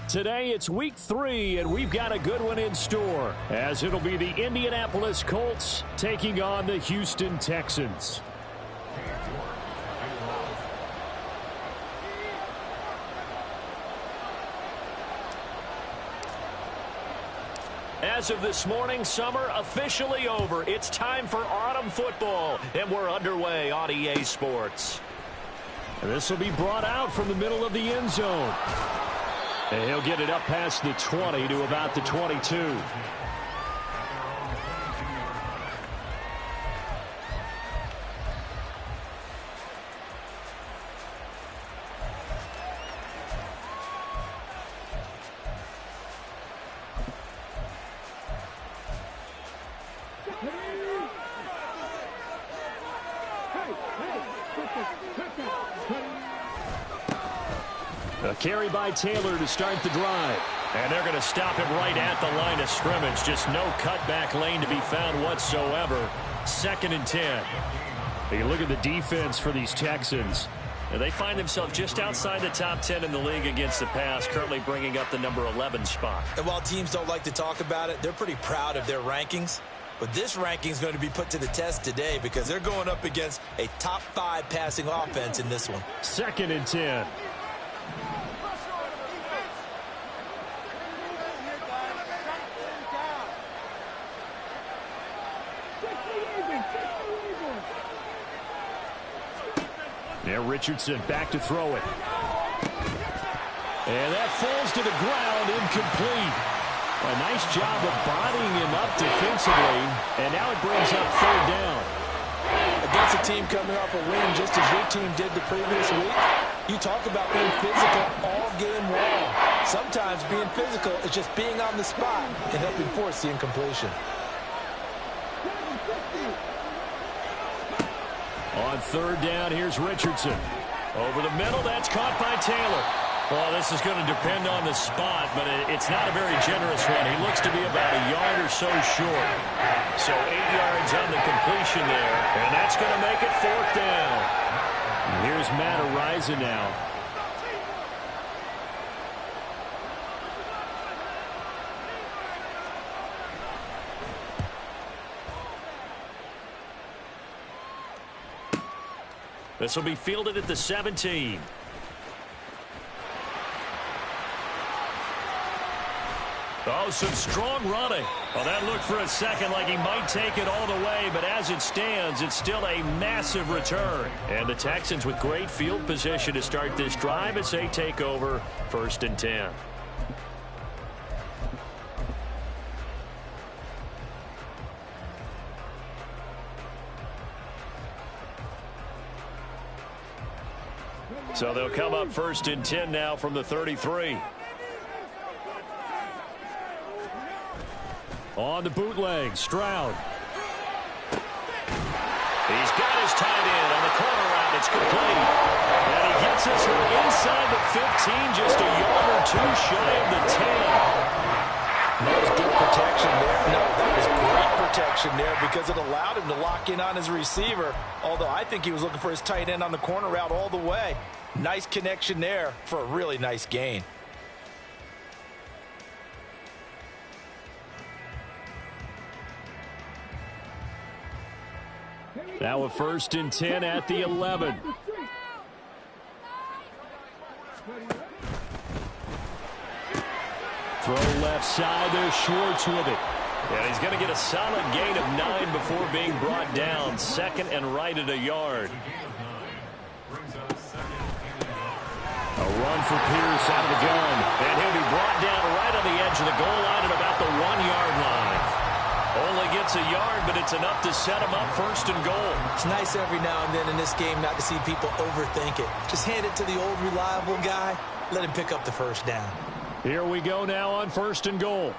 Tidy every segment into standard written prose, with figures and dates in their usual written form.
Today it's week 3, and we've got a good one in store, as it'll be the Indianapolis Colts taking on the Houston Texans. As of this morning, summer officially over. It's time for autumn football, and we're underway on EA Sports. And this will be brought out from the middle of the end zone. And he'll get it up past the 20 to about the 22. A carry by Taylor to start the drive. And they're going to stop him right at the line of scrimmage. Just no cutback lane to be found whatsoever. 2nd and 10. You look at the defense for these Texans. And they find themselves just outside the top 10 in the league against the pass, currently bringing up the number 11 spot. And while teams don't like to talk about it, they're pretty proud of their rankings. But this ranking is going to be put to the test today because they're going up against a top 5 passing offense in this one. 2nd and 10. Now Richardson back to throw it. And that falls to the ground, incomplete. A nice job of bodying him up defensively. And now it brings up 3rd down. Against a team coming off a win just as your team did the previous week, you talk about being physical all game long. Sometimes being physical is just being on the spot and helping force the incompletion. On 3rd down, here's Richardson. Over the middle, that's caught by Taylor. Well, this is going to depend on the spot, but it's not a very generous one. He looks to be about a yard or so short. So 8 yards on the completion there, and that's going to make it 4th down. Here's Matt Araiza now. This will be fielded at the 17. Oh, some strong running. Well, that looked for a second like he might take it all the way, but as it stands, it's still a massive return. And the Texans with great field position to start this drive as they take over 1st and 10. So they'll come up 1st and 10 now from the 33. On the bootleg, Stroud. He's got his tight end on the corner route. It's complete. And he gets us inside the 15, just a yard or 2 shy of the 10. That was good protection there. No, that was great protection there because it allowed him to lock in on his receiver. Although I think he was looking for his tight end on the corner route all the way. Nice connection there for a really nice gain. Now a 1st and 10 at the 11. Throw left side there, Schwartz with it. And he's going to get a solid gain of 9 before being brought down. 2nd and right at a yard. A run for Pierce out of the gun. And he'll be brought down right on the edge of the goal line at about the 1-yard line. Only gets a yard, but it's enough to set him up 1st and goal. It's nice every now and then in this game not to see people overthink it. Just hand it to the old reliable guy. Let him pick up the 1st down. Here we go now on 1st and goal.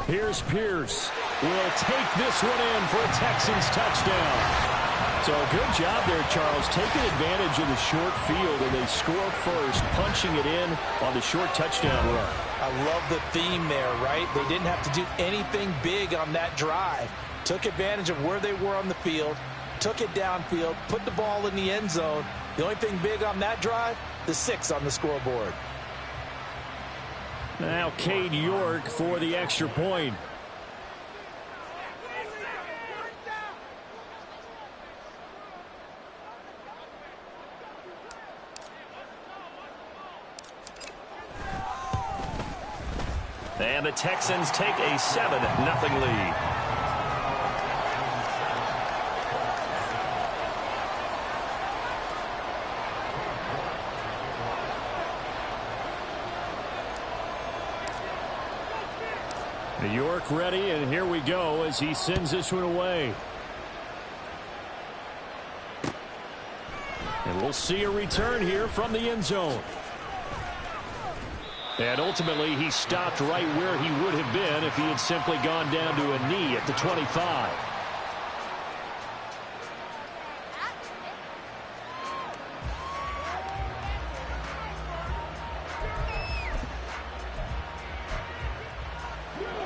Here's Pierce. Will take this one in for a Texans touchdown. So good job there, Charles, taking advantage of the short field, and they score first, punching it in on the short touchdown run. I love the theme there, right? They didn't have to do anything big on that drive. Took advantage of where they were on the field, took it downfield, put the ball in the end zone, The only thing big on that drive, the 6 on the scoreboard. Now Cade York for the extra point. And the Texans take a 7-0 lead. New York ready, and here we go as he sends this one away. And we'll see a return here from the end zone. And ultimately, he stopped right where he would have been if he had simply gone down to a knee at the 25.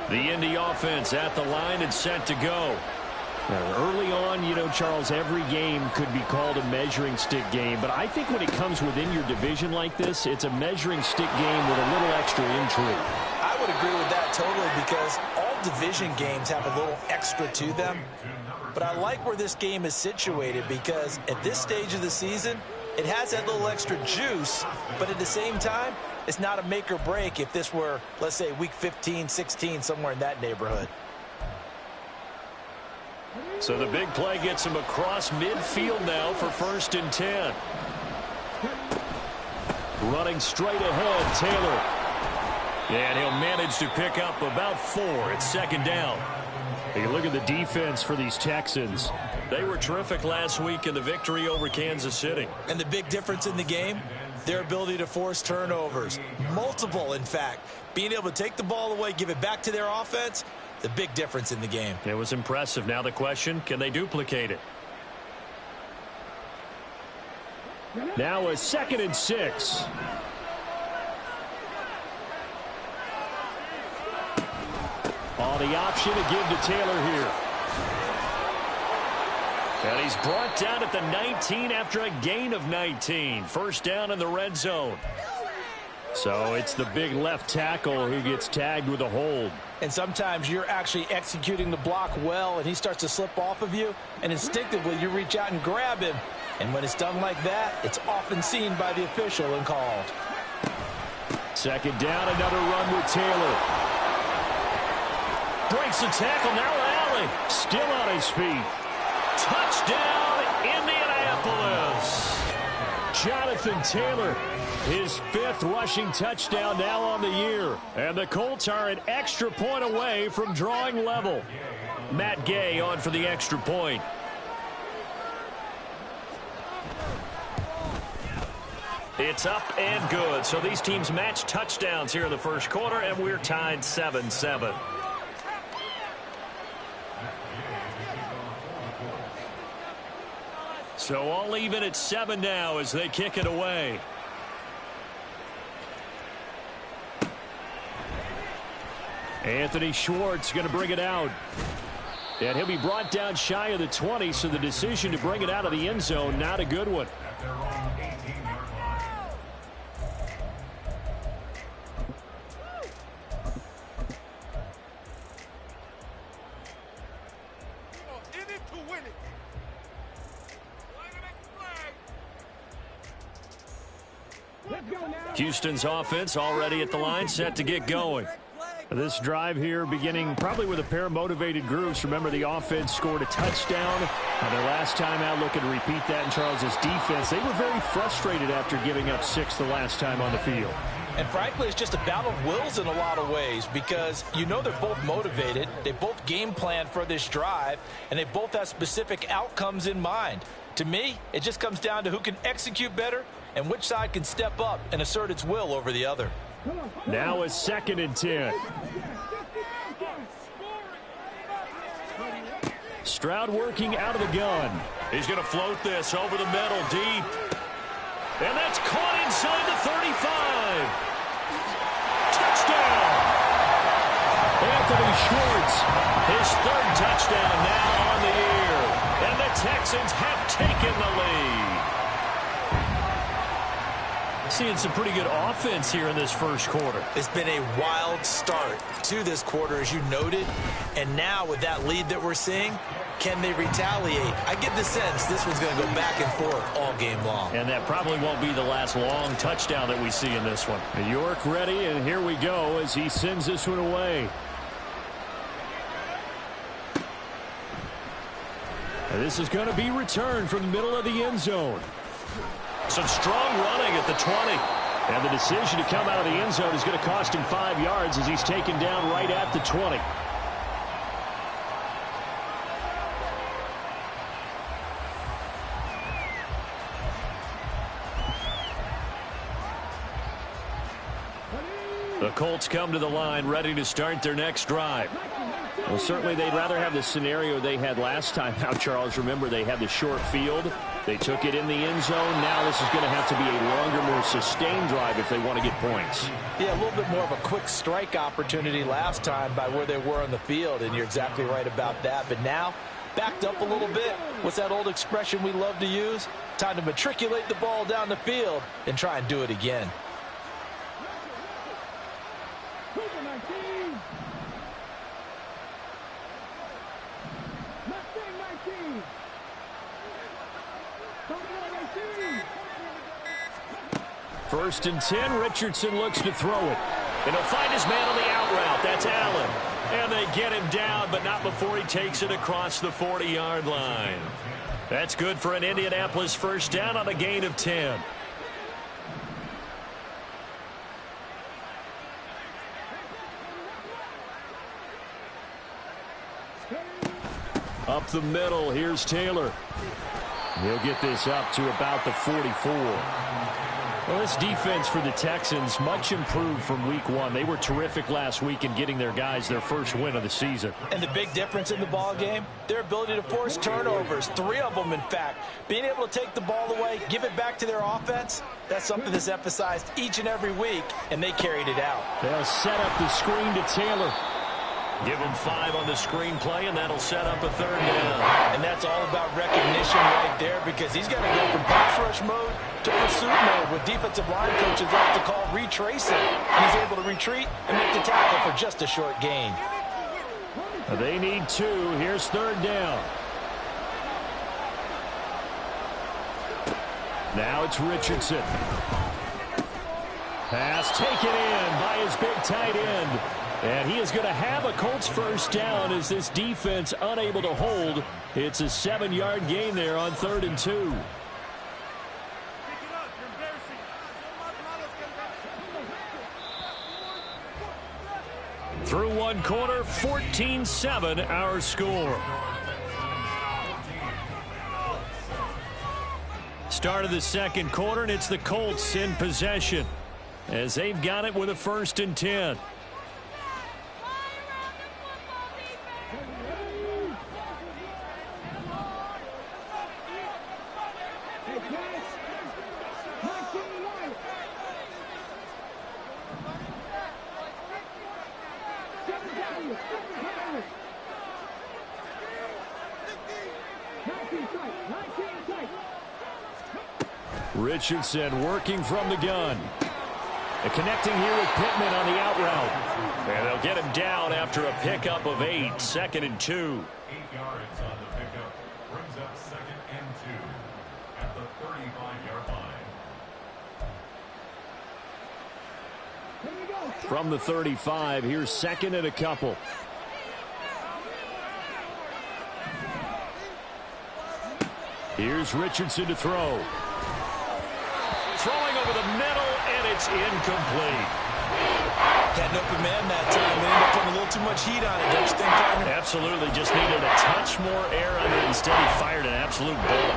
The Indy offense at the line and set to go. Now, early on, you know, Charles, every game could be called a measuring stick game. But I think when it comes within your division like this, it's a measuring stick game with a little extra intrigue. I would agree with that totally because all division games have a little extra to them. But I like where this game is situated because at this stage of the season, it has that little extra juice. But at the same time, it's not a make or break if this were, let's say, week 15, 16, somewhere in that neighborhood. So the big play gets him across midfield now for 1st and 10. Running straight ahead, Taylor. And he'll manage to pick up about 4 at 2nd down. Hey, look at the defense for these Texans. They were terrific last week in the victory over Kansas City. And the big difference in the game, their ability to force turnovers. Multiple, in fact. Being able to take the ball away, give it back to their offense, the big difference in the game. It was impressive. Now the question, can they duplicate it? Now a 2nd and 6. On the option to give to Taylor here. And he's brought down at the 19 after a gain of 19. 1st down in the red zone. So it's the big left tackle who gets tagged with a hold. And sometimes you're actually executing the block well, and he starts to slip off of you, and instinctively you reach out and grab him. And when it's done like that, it's often seen by the official and called. 2nd down, another run with Taylor. Breaks the tackle, now Alley. Still on his feet. Touchdown, Indianapolis. Jonathan Taylor, his 5th rushing touchdown now on the year. And the Colts are an extra point away from drawing level. Matt Gay on for the extra point. It's up and good. So these teams match touchdowns here in the 1st quarter, and we're tied 7-7. So all even at 7 now as they kick it away. Anthony Schwartz going to bring it out. And he'll be brought down shy of the 20, so the decision to bring it out of the end zone, not a good one. Houston's offense already at the line, set to get going. This drive here beginning probably with a pair of motivated groups. Remember, the offense scored a touchdown. Their last time out, looking to repeat that in Charles's defense. They were very frustrated after giving up 6 the last time on the field. And frankly, it's just a battle of wills in a lot of ways because you know they're both motivated. They both game plan for this drive, and they both have specific outcomes in mind. To me, it just comes down to who can execute better and which side can step up and assert its will over the other. Now a 2nd and 10. Stroud working out of the gun. He's going to float this over the middle deep. And that's caught inside the 35. Touchdown! Anthony Schwartz, his 3rd touchdown now on the year. And the Texans have taken the lead. Seeing some pretty good offense here in this first quarter. It's been a wild start to this quarter, as you noted. And now with that lead that we're seeing, can they retaliate? I get the sense this one's going to go back and forth all game long. And that probably won't be the last long touchdown that we see in this one. York ready, and here we go as he sends this one away. And this is going to be returned from the middle of the end zone. Some strong running at the 20. And the decision to come out of the end zone is going to cost him 5 yards as he's taken down right at the 20. The Colts come to the line ready to start their next drive. Well, certainly they'd rather have the scenario they had last time out, Charles. Remember, they had the short field. They took it in the end zone. Now this is going to have to be a longer, more sustained drive if they want to get points. Yeah, a little bit more of a quick strike opportunity last time by where they were on the field, and you're exactly right about that. But now, backed up a little bit. What's that old expression we love to use? Time to matriculate the ball down the field and try and do it again. First and 10, Richardson looks to throw it. And he'll find his man on the out route. That's Allen. And they get him down, but not before he takes it across the 40-yard line. That's good for an Indianapolis first down on a gain of 10. Up the middle, here's Taylor. He'll get this up to about the 44. Well, this defense for the Texans, much improved from week one. They were terrific last week in getting their guys their first win of the season. And the big difference in the ball game, their ability to force turnovers, 3 of them, in fact. Being able to take the ball away, give it back to their offense, that's something that's emphasized each and every week, and they carried it out. They'll set up the screen to Taylor. Give them 5 on the screenplay, and that'll set up a third down. And that's all about recognition right there, because he's got to go from pass rush mode to pursuit mode, what defensive line coaches like to call retracing. And he's able to retreat and make the tackle for just a short gain. They need 2. Here's third down. Now it's Richardson. Pass taken in by his big tight end. And he is going to have a Colts first down as this defense unable to hold. It's a 7-yard gain there on 3rd and 2. Through one quarter, 14-7 our score. Start of the second quarter, and it's the Colts in possession as they've got it with a 1st and 10. Richardson working from the gun. And connecting here with Pittman on the out route. And they'll get him down after a pickup of 8. 2nd and 2. 8 yards on the pickup. Brings up 2nd and 2 at the 35-yard line. From the 35, here's 2nd and a couple. Here's Richardson to throw. Throwing over the middle, and it's incomplete. Had an open man that time. They ended up putting a little too much heat on it, don't you think, partner? Absolutely. Just needed a touch more air under it. Instead, he fired an absolute bullet.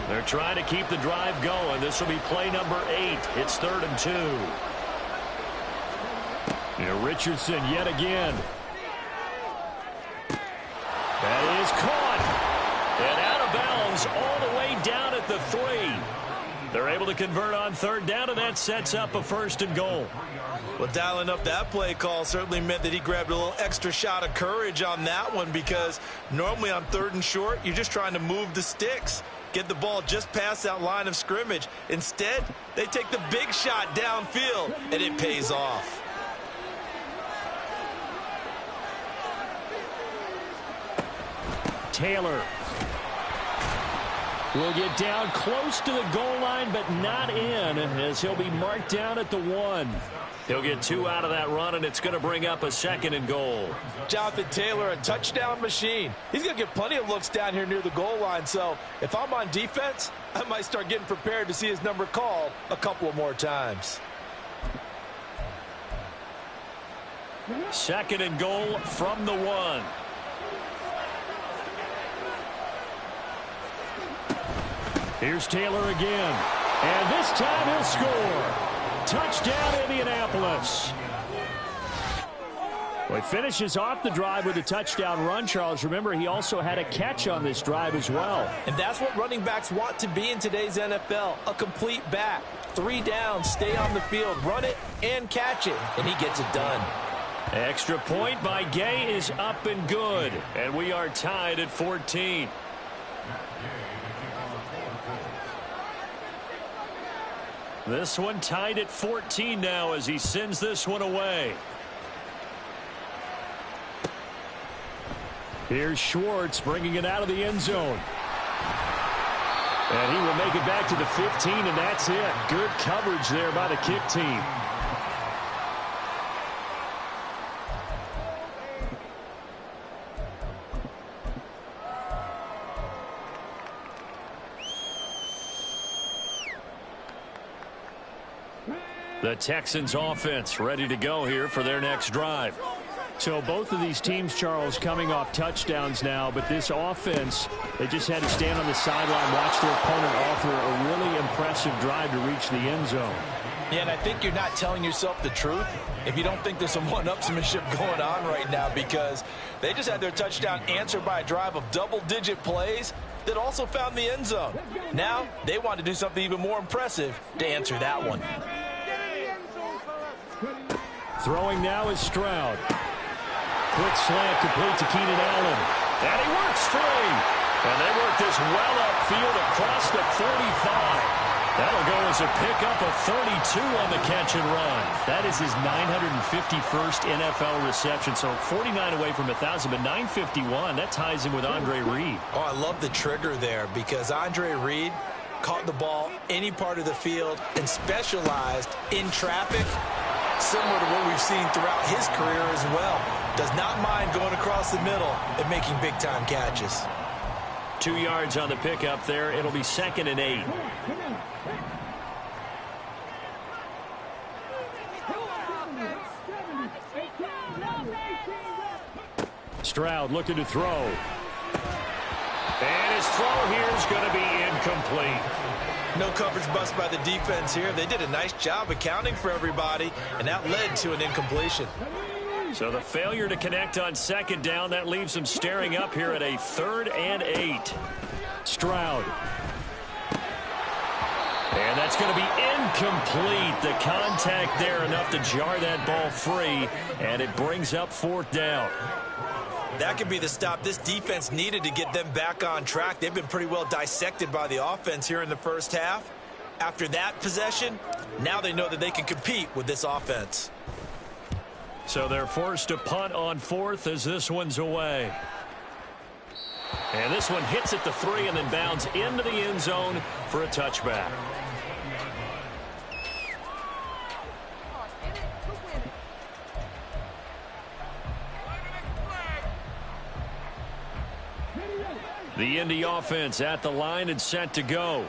They're trying to keep the drive going. This will be play number 8. It's 3rd and 2. Richardson yet again. That is caught. And out of bounds all the way down at the 3. They're able to convert on 3rd down, and that sets up a 1st and goal. Well, dialing up that play call certainly meant that he grabbed a little extra shot of courage on that one, because normally on 3rd and short, you're just trying to move the sticks, get the ball just past that line of scrimmage. Instead, they take the big shot downfield, and it pays off. Taylor will get down close to the goal line, but not in, as he'll be marked down at the 1. He'll get 2 out of that run, and it's going to bring up a 2nd and goal. Jonathan Taylor, a touchdown machine. He's going to get plenty of looks down here near the goal line, so if I'm on defense, I might start getting prepared to see his number called a couple of more times. 2nd and goal from the 1. Here's Taylor again, and this time he'll score. Touchdown, Indianapolis. Well, he finishes off the drive with a touchdown run, Charles. Remember, he also had a catch on this drive as well. And that's what running backs want to be in today's NFL, a complete back. 3 down, stay on the field, run it, and catch it, and he gets it done. Extra point by Gay is up and good, and we are tied at 14. This one tied at 14 now as he sends this one away. Here's Schwartz bringing it out of the end zone. And he will make it back to the 15, and that's it. Good coverage there by the kick team. The Texans offense ready to go here for their next drive. So both of these teams, Charles, coming off touchdowns now, but this offense, they just had to stand on the sideline, watch their opponent offer a really impressive drive to reach the end zone. Yeah, and I think you're not telling yourself the truth if you don't think there's some one-upsmanship going on right now, because they just had their touchdown answered by a drive of double-digit plays that also found the end zone. Now they want to do something even more impressive to answer that one. Throwing now is Stroud. Quick slant complete to Keenan Allen. And he works free. And they work this well upfield across the 45. That'll go as a pickup of 32 on the catch and run. That is his 951st NFL reception. So 49 away from 1,000, but 951. That ties him with Andre Reed. Oh, I love the trigger there, because Andre Reed caught the ball any part of the field and specialized in traffic, similar to what we've seen throughout his career as well. Does not mind going across the middle and making big-time catches. 2 yards on the pickup there. It'll be 2nd and 8. Stroud looking to throw. And his throw here is going to be incomplete. No coverage bust by the defense here. They did a nice job accounting for everybody, and that led to an incompletion. So the failure to connect on 2nd down, that leaves them staring up here at a 3rd and 8. Stroud. And that's going to be incomplete. The contact there enough to jar that ball free, and it brings up 4th down. That could be the stop this defense needed to get them back on track. They've been pretty well dissected by the offense here in the first half. After that possession, now they know that they can compete with this offense. So they're forced to punt on 4th as this one's away. And this one hits at the 3 and then bounds into the end zone for a touchback. The Indy offense at the line and set to go.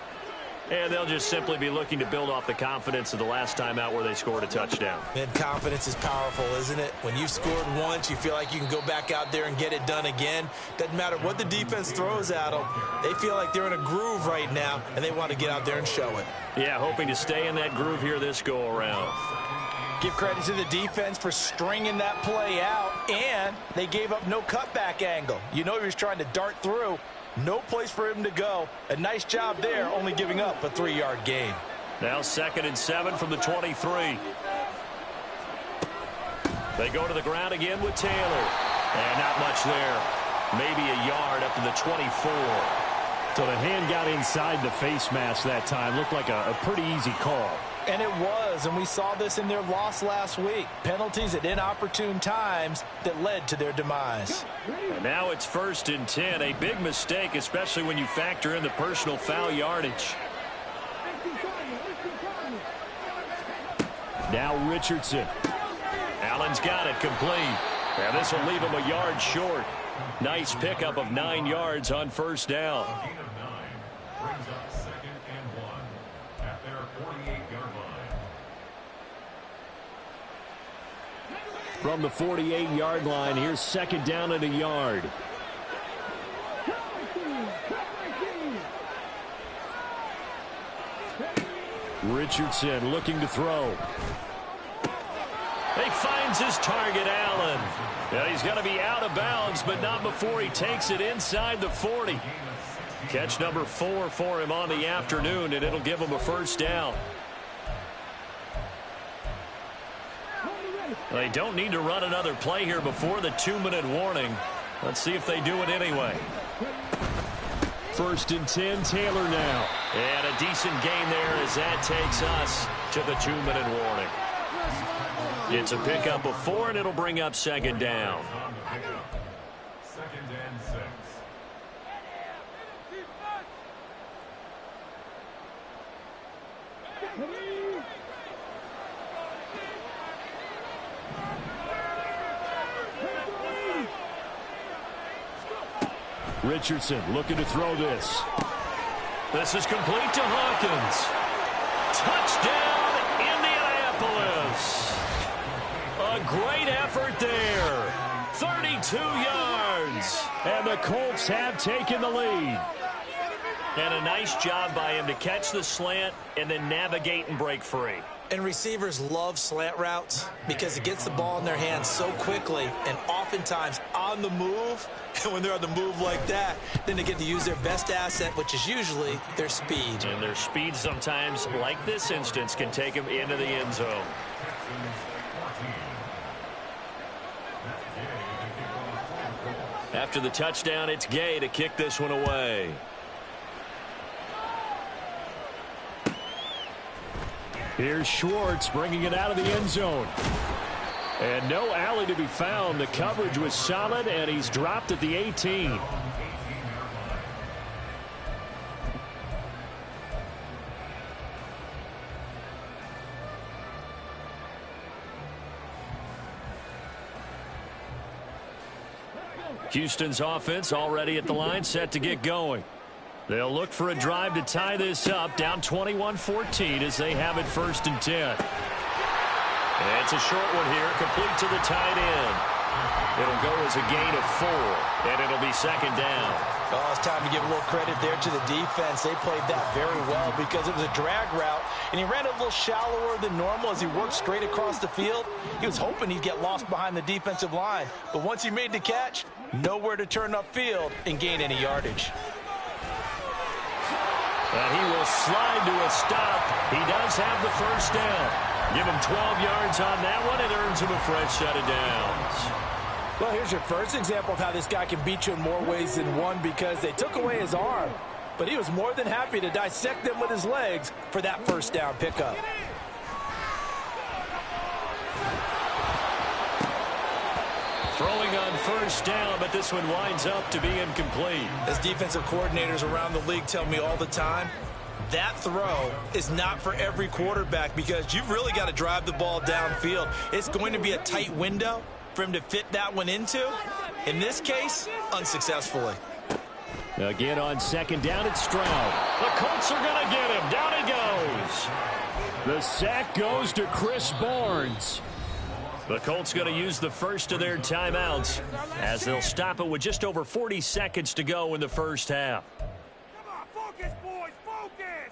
And they'll just simply be looking to build off the confidence of the last time out where they scored a touchdown. And confidence is powerful, isn't it? When you've scored once, you feel like you can go back out there and get it done again. Doesn't matter what the defense throws at them. They feel like they're in a groove right now, and they want to get out there and show it. Yeah, hoping to stay in that groove here this go-around. Give credit to the defense for stringing that play out, and they gave up no cutback angle. You know he was trying to dart through. No place for him to go. A nice job there, only giving up a 3-yard gain. Now 2nd and 7 from the 23. They go to the ground again with Taylor. And not much there. Maybe a yard up to the 24. So the hand got inside the face mask that time. Looked like a pretty easy call. And it was, and we saw this in their loss last week. Penalties at inopportune times that led to their demise. And now it's 1st and 10. A big mistake, especially when you factor in the personal foul yardage. Now Richardson. Allen's got it complete. And this will leave him a yard short. Nice pickup of 9 yards on 1st down. A gain of 9 brings up 2nd and 1 at their 48-yard line. From the 48-yard line, here's 2nd down and a yard. Richardson looking to throw. He finds his target, Allen. Yeah, he's got to be out of bounds, but not before he takes it inside the 40. Catch number 4 for him on the afternoon, and it'll give him a 1st down. They don't need to run another play here before the 2-minute warning. Let's see if they do it anyway. 1st and 10, Taylor now. And a decent gain there as that takes us to the 2-minute warning. It's a pickup of 4, and it'll bring up 2nd down. 2nd and 6. Richardson looking to throw this. This is complete to Hawkins. Touchdown, Indianapolis. A great effort there. 32 yards. And the Colts have taken the lead. And a nice job by him to catch the slant and then navigate and break free. And receivers love slant routes because it gets the ball in their hands so quickly and oftentimes on the move. And when they're on the move like that, then they get to use their best asset, which is usually their speed. And their speed sometimes, like this instance, can take them into the end zone. After the touchdown, it's Gay to kick this one away. Here's Schwartz bringing it out of the end zone. And no alley to be found. The coverage was solid, and he's dropped at the 18. Houston's offense already at the line, set to get going. They'll look for a drive to tie this up, down 21-14 as they have it 1st and 10. And it's a short one here, complete to the tight end. It'll go as a gain of 4, and it'll be 2nd down. Oh, it's time to give a little credit there to the defense. They played that very well because it was a drag route, and he ran a little shallower than normal as he worked straight across the field. He was hoping he'd get lost behind the defensive line, but once he made the catch, nowhere to turn upfield and gain any yardage. And he will slide to a stop. He does have the 1st down. Give him 12 yards on that one. It earns him a fresh set of downs. Well, here's your first example of how this guy can beat you in more ways than one because they took away his arm. But he was more than happy to dissect them with his legs for that 1st down pickup. Throwing on 1st down, but this one winds up to be incomplete. As defensive coordinators around the league tell me all the time, that throw is not for every quarterback because you've really got to drive the ball downfield. It's going to be a tight window for him to fit that one into. In this case, unsuccessfully. Again on 2nd down, it's Stroud. The Colts are going to get him. Down he goes. The sack goes to Chris Barnes. The Colts going to use the first of their timeouts as they'll stop it with just over 40 seconds to go in the 1st half. Come on, focus, boys, focus!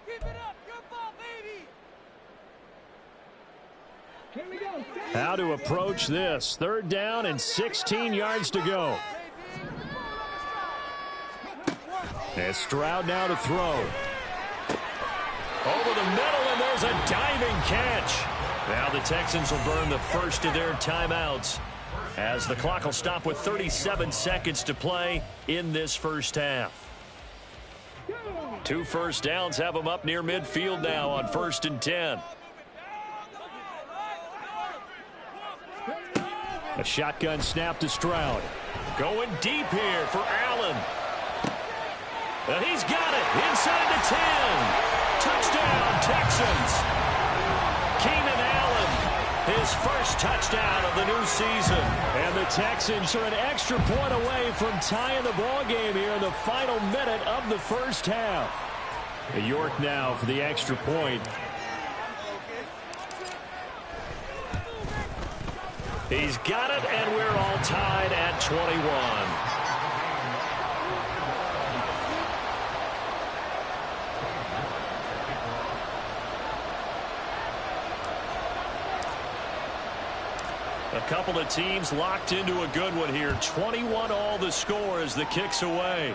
Keep it up, good ball, baby! How to approach this. 3rd down and 16 yards to go. And Stroud now to throw. Over the middle, and there's a diving catch. Now the Texans will burn the first of their timeouts as the clock will stop with 37 seconds to play in this first half. 2 first downs have them up near midfield now on 1st and 10. A shotgun snap to Stroud. Going deep here for Allen. And he's got it inside the 10. Touchdown, Texans. Keenan Allen, his first touchdown of the new season. And the Texans are an extra point away from tying the ball game here in the final minute of the first half. York now for the extra point. He's got it, and we're all tied at 21. A couple of teams locked into a good one here. 21 all the score as the kick's away.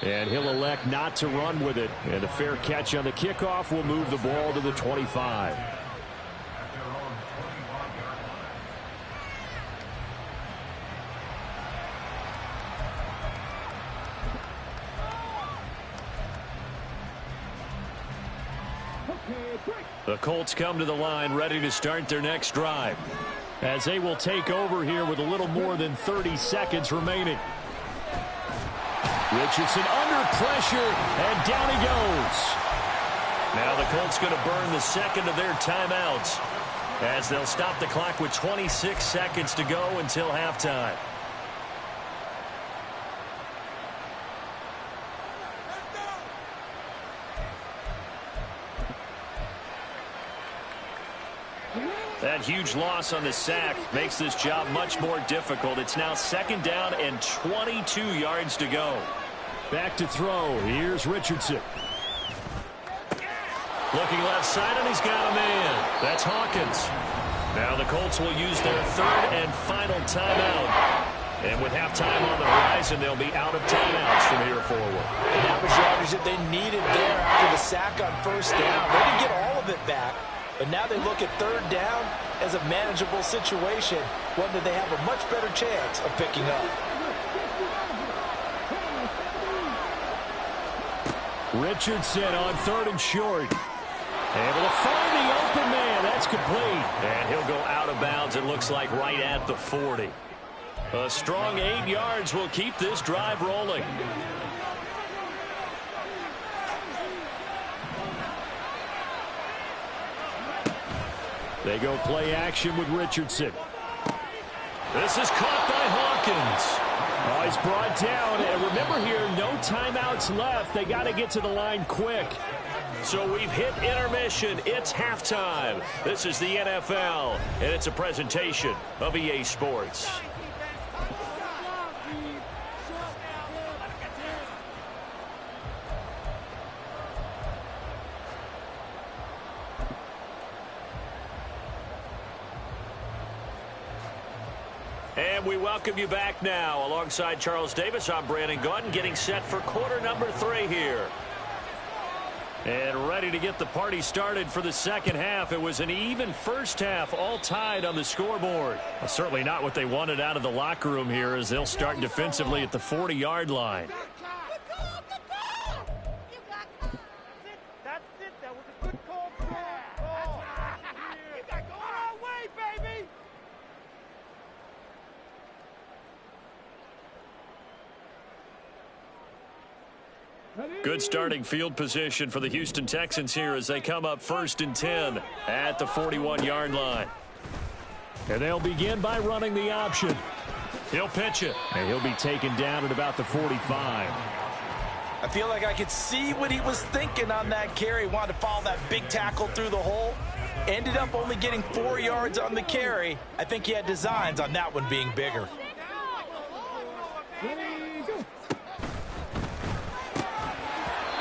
And he'll elect not to run with it. And a fair catch on the kickoff will move the ball to the 25. The Colts come to the line ready to start their next drive, as they will take over here with a little more than 30 seconds remaining. Richardson under pressure, and down he goes. Now the Colts going to burn the second of their timeouts, as they'll stop the clock with 26 seconds to go until halftime. That huge loss on the sack makes this job much more difficult. It's now 2nd down and 22 yards to go. Back to throw. Here's Richardson. Looking left side, and he's got a man. That's Hawkins. Now the Colts will use their 3rd and final timeout. And with halftime on the horizon, they'll be out of timeouts from here forward. And that was yardage that they needed there after the sack on 1st down. They didn't get all of it back. But now they look at 3rd down as a manageable situation, one that they have a much better chance of picking up. Richardson on 3rd and short. Able to find the open man. That's complete. And he'll go out of bounds, it looks like, right at the 40. A strong 8 yards will keep this drive rolling. They go play action with Richardson. This is caught by Hawkins. Oh, he's brought down. And remember here, no timeouts left. They got to get to the line quick. So we've hit intermission. It's halftime. This is the NFL, and it's a presentation of EA Sports. And we welcome you back now. Alongside Charles Davis, I'm Brandon Gaudin, getting set for quarter number 3 here. And ready to get the party started for the second half. It was an even first half, all tied on the scoreboard. Well, certainly not what they wanted out of the locker room here, as they'll start defensively at the 40-yard line. Good starting field position for the Houston Texans here as they come up 1st and 10 at the 41-yard line. And they'll begin by running the option. He'll pitch it, and he'll be taken down at about the 45. I feel like I could see what he was thinking on that carry. Wanted to follow that big tackle through the hole. Ended up only getting 4 yards on the carry. I think he had designs on that one being bigger.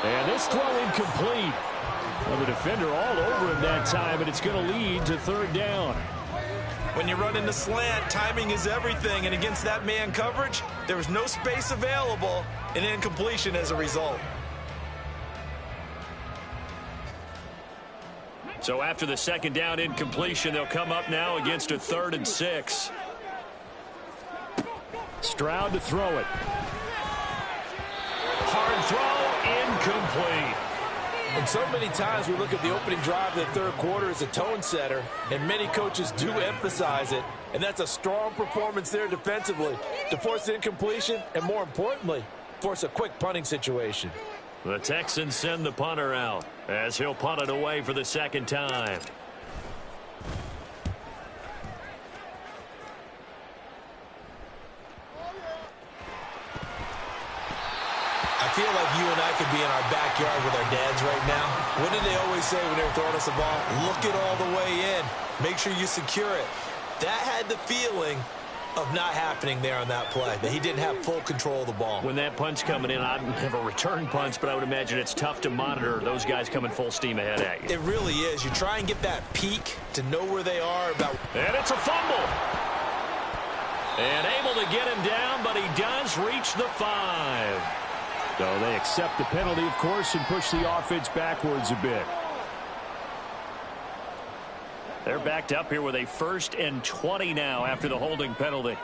And this throw incomplete. Well, the defender all over him that time, and it's going to lead to 3rd down. When you run in the slant, timing is everything, and against that man coverage, there was no space available, and incompletion as a result. So after the second down incompletion, they'll come up now against a 3rd and 6. Stroud to throw it. Hard throw, incomplete. And so many times we look at the opening drive of the third quarter as a tone setter, and many coaches do emphasize it. And that's a strong performance there defensively to force incompletion and, more importantly, force a quick punting situation. The Texans send the punter out as he'll punt it away for the second time. I feel like you and I could be in our backyard with our dads right now. What did they always say when they were throwing us a ball? Look it all the way in. Make sure you secure it. That had the feeling of not happening there on that play, that he didn't have full control of the ball. When that punt's coming in, I don't have a return punch, but I would imagine it's tough to monitor those guys coming full steam ahead at you. It really is. You try and get that peek to know where they are about. And it's a fumble. And able to get him down, but he does reach the 5. So they accept the penalty, of course, and push the offense backwards a bit. They're backed up here with a 1st and 20 now after the holding penalty.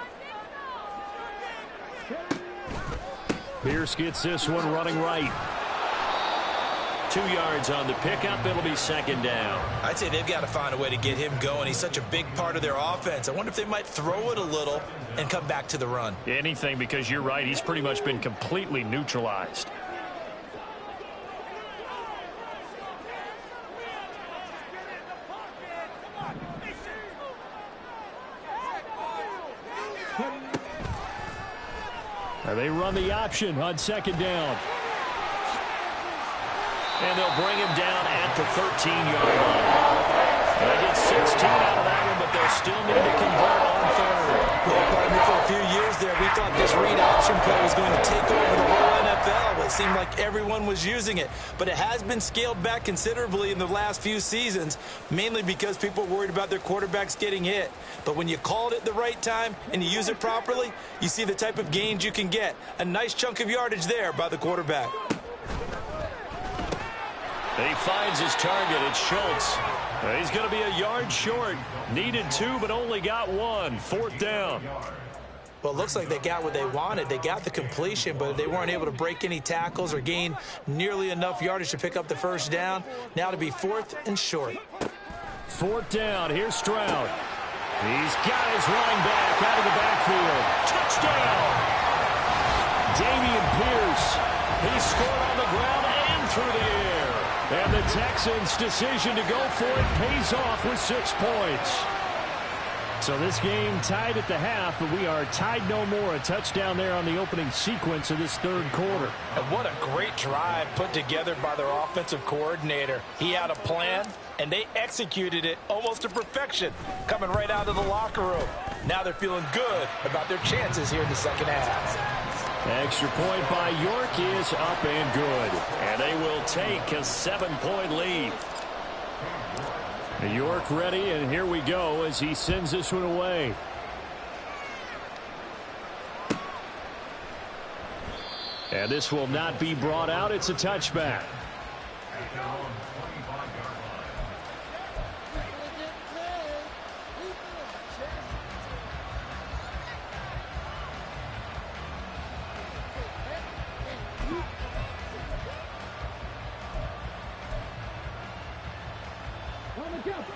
Pierce gets this one running right. 2 yards on the pickup. It'll be second down. I'd say they've got to find a way to get him going. He's such a big part of their offense. I wonder if they might throw it a little and come back to the run. Anything, because you're right. He's pretty much been completely neutralized. They run the option on second down. And they'll bring him down at the 13-yard line. They get 16 out of that one, but they'll still need to convert on 3rd. Well, partner, for a few years there, we thought this read option play was going to take over the whole NFL. It seemed like everyone was using it. But it has been scaled back considerably in the last few seasons, mainly because people are worried about their quarterbacks getting hit. But when you call it at the right time and you use it properly, you see the type of gains you can get. A nice chunk of yardage there by the quarterback. He finds his target. It's Schultz. He's going to be a yard short. Needed 2, but only got 1. 4th down. Well, it looks like they got what they wanted. They got the completion, but they weren't able to break any tackles or gain nearly enough yardage to pick up the 1st down. Now to be 4th and short. 4th down. Here's Stroud. He's got his running back out of the backfield. Touchdown! Dameon Pierce. He scored on the ground and through the air. And the Texans' decision to go for it pays off with 6 points. So this game tied at the half, but we are tied no more. A touchdown there on the opening sequence of this 3rd quarter. And what a great drive put together by their offensive coordinator. He had a plan, and they executed it almost to perfection, coming right out of the locker room. Now they're feeling good about their chances here in the second half. Extra point by York is up and good. And they will take a 7-point lead. York ready, and here we go as he sends this one away. And this will not be brought out. It's a touchback.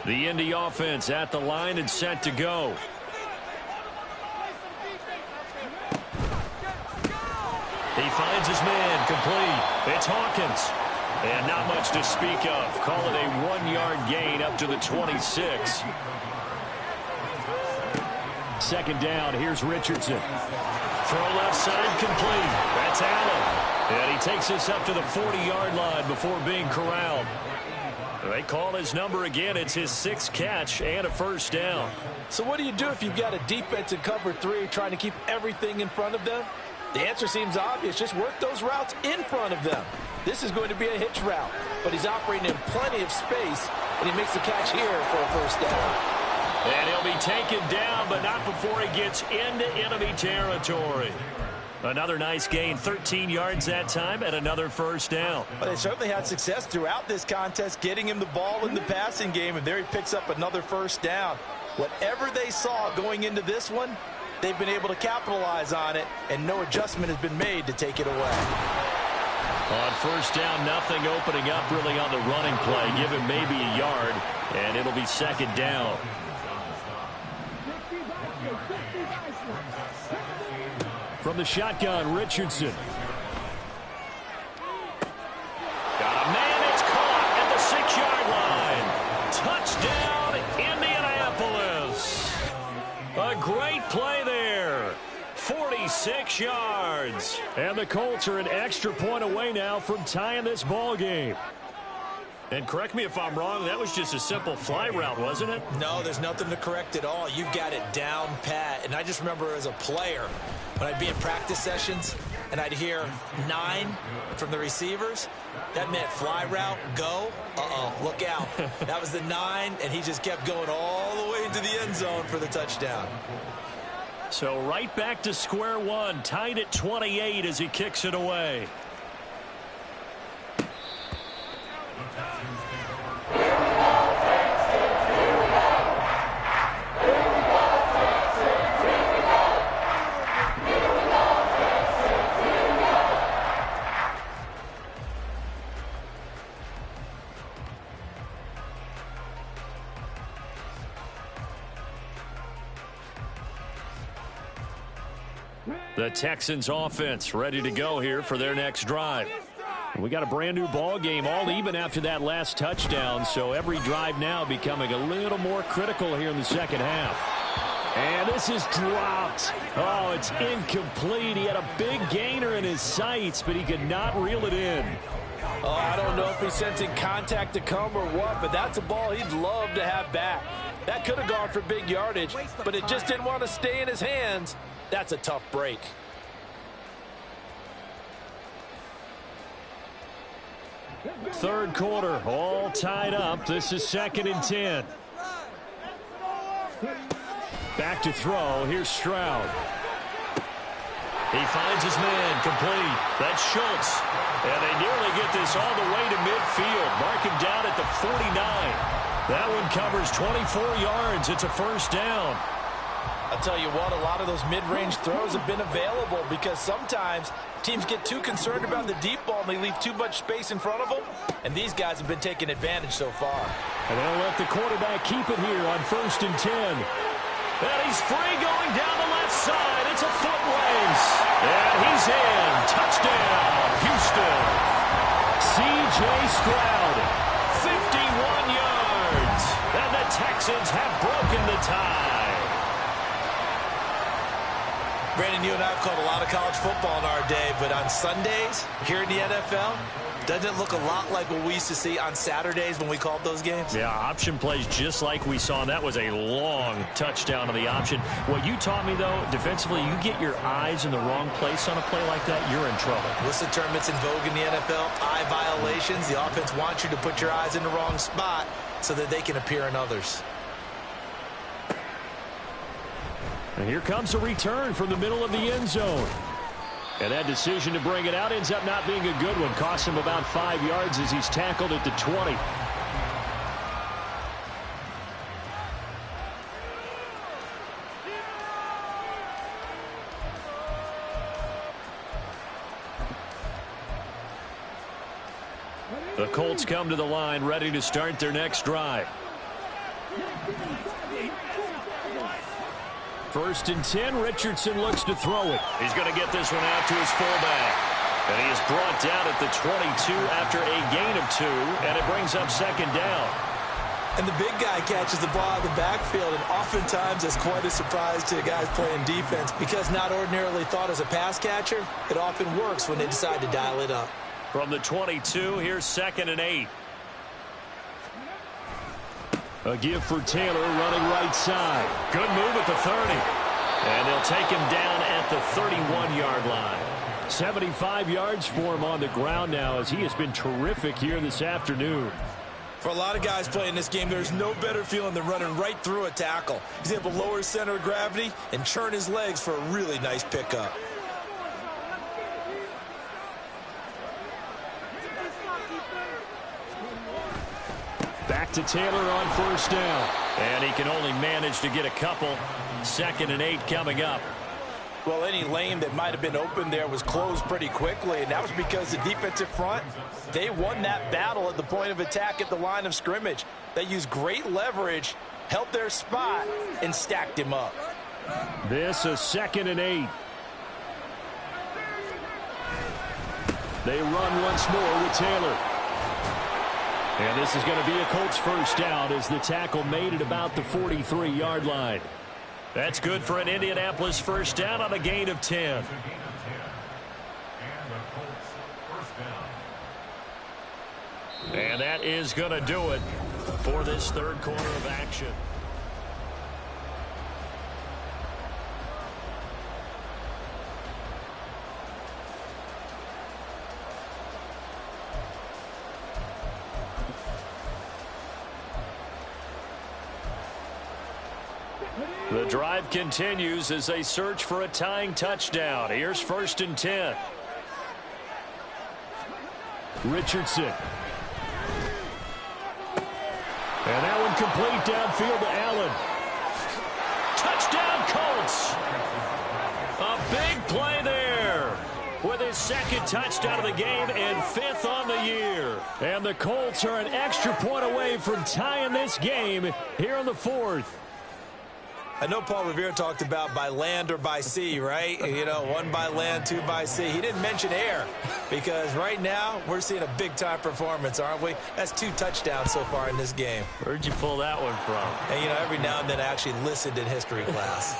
The Indy offense at the line and set to go. He finds his man complete. It's Hawkins. And not much to speak of. Call it a 1-yard gain up to the 26. Second down. Here's Richardson. Throw left side complete. That's Allen. And he takes us up to the 40-yard line before being corralled. They call his number again. It's his 6th catch and a 1st down. So what do you do if you've got a defense in cover 3 trying to keep everything in front of them? The answer seems obvious. Just work those routes in front of them. This is going to be a hitch route, but he's operating in plenty of space, and he makes the catch here for a 1st down. And he'll be taken down, but not before he gets into enemy territory. Another nice gain, 13 yards that time, and another first down. Well, they certainly had success throughout this contest, getting him the ball in the passing game, and there he picks up another first down. Whatever they saw going into this one, they've been able to capitalize on it, and no adjustment has been made to take it away. On first down, nothing opening up really on the running play. Give him maybe a yard, and it'll be second down. From the shotgun, Richardson. Got a man, it's caught at the 6-yard line. Touchdown, Indianapolis. A great play there. 46 yards. And the Colts are an extra point away now from tying this ball game. And correct me if I'm wrong, that was just a simple fly route, wasn't it? No, there's nothing to correct at all. You've got it down pat. And I just remember as a player, when I'd be in practice sessions and I'd hear 9 from the receivers, that meant fly route, go, look out. That was the 9, and he just kept going all the way into the end zone for the touchdown. So right back to square one, tied at 28 as he kicks it away. The Texans offense ready to go here for their next drive. We got a brand new ball game, all even after that last touchdown, so every drive now becoming a little more critical here in the second half. And this is dropped. Oh, it's incomplete. He had a big gainer in his sights, but he could not reel it in. Oh, I don't know if he's sensing contact to come or what, but that's a ball he'd love to have back. That could have gone for big yardage, but it just didn't want to stay in his hands. That's a tough break. Third quarter, all tied up. This is 2nd and 10. Back to throw. Here's Stroud. He finds his man, complete. That's Schultz. And they nearly get this all the way to midfield. Mark him down at the 49. That one covers 24 yards. It's a first down. I'll tell you what, a lot of those mid-range throws have been available because sometimes teams get too concerned about the deep ball and they leave too much space in front of them, and these guys have been taking advantage so far. And they'll let the quarterback keep it here on 1st and 10. And he's free going down the left side. It's a foot race. And he's in. Touchdown, Houston. C.J. Stroud, 51 yards. And the Texans have broken the tie. Brandon, you and I have called a lot of college football in our day, but on Sundays here in the NFL, doesn't it look a lot like what we used to see on Saturdays when we called those games? Yeah, option plays just like we saw. That was a long touchdown on the option. What you taught me, though, defensively, you get your eyes in the wrong place on a play like that, you're in trouble. What's the term that's in vogue in the NFL? Eye violations. The offense wants you to put your eyes in the wrong spot so that they can appear in others. And here comes a return from the middle of the end zone. And that decision to bring it out ends up not being a good one. Costs him about 5 yards as he's tackled at the 20. The Colts come to the line ready to start their next drive. 1st and 10, Richardson looks to throw it. He's going to get this one out to his fullback. And he is brought down at the 22 after a gain of 2, and it brings up 2nd down. And the big guy catches the ball out of the backfield, and oftentimes it's quite a surprise to the guys playing defense because not ordinarily thought as a pass catcher, it often works when they decide to dial it up. From the 22, here's 2nd and 8. A give for Taylor running right side. Good move at the 30. And they'll take him down at the 31-yard line. 75 yards for him on the ground now as he has been terrific here this afternoon. For a lot of guys playing this game, there's no better feeling than running right through a tackle. He's able to lower his center of gravity and churn his legs for a really nice pickup. back to Taylor on first down. And he can only manage to get a couple. 2nd and 8 coming up. Well, any lane that might have been open there was closed pretty quickly, and that was because the defensive front, they won that battle at the point of attack at the line of scrimmage. They used great leverage, held their spot, and stacked him up. This is 2nd and 8. They run once more with Taylor. And this is going to be a Colts first down as the tackle made at about the 43-yard line. That's good for an Indianapolis first down on a gain of 10. And that is going to do it for this third quarter of action. The drive continues as they search for a tying touchdown. Here's 1st and 10. Richardson. And that one complete downfield to Allen. Touchdown Colts. A big play there with his 2nd touchdown of the game and 5th on the year. And the Colts are an extra point away from tying this game here in the 4th. I know Paul Revere talked about by land or by sea, right? You know, 1 by land, 2 by sea. He didn't mention air because right now we're seeing a big-time performance, aren't we? That's 2 touchdowns so far in this game. Where'd you pull that one from? And, you know, every now and then I actually listened in history class.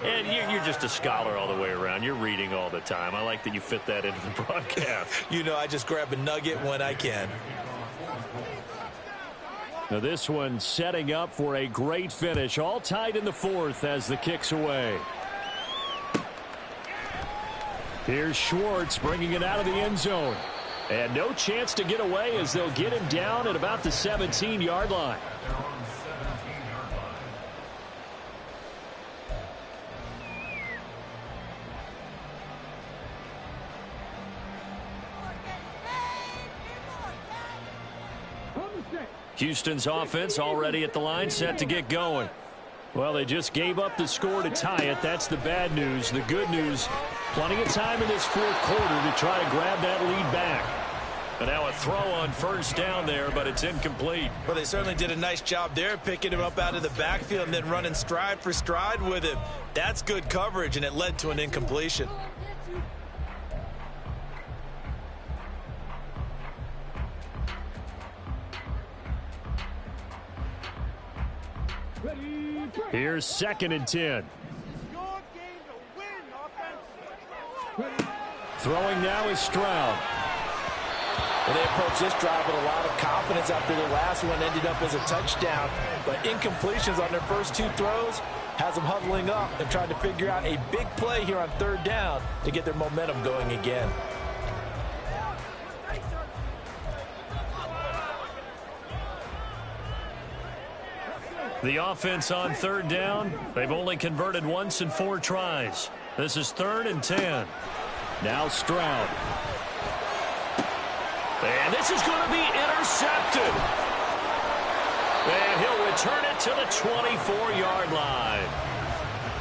And you're just a scholar all the way around. You're reading all the time. I like that you fit that into the broadcast. You know, I just grab a nugget when I can. Now this one setting up for a great finish. All tied in the 4th as the kick's away. Here's Schwartz bringing it out of the end zone. And no chance to get away as they'll get him down at about the 17-yard line. Houston's offense already at the line, set to get going. Well, they just gave up the score to tie it. That's the bad news. The good news, plenty of time in this 4th quarter to try to grab that lead back. And now a throw on first down there, but it's incomplete. Well, they certainly did a nice job there, picking him up out of the backfield and then running stride for stride with him. That's good coverage, and it led to an incompletion. Here's 2nd and 10. Throwing now is Stroud. Well, they approached this drive with a lot of confidence after their last one ended up as a touchdown. But incompletions on their first 2 throws has them huddling up and trying to figure out a big play here on 3rd down to get their momentum going again. The offense on 3rd down, they've only converted once in 4 tries. This is 3rd and 10. Now Stroud. And this is going to be intercepted. And he'll return it to the 24-yard line.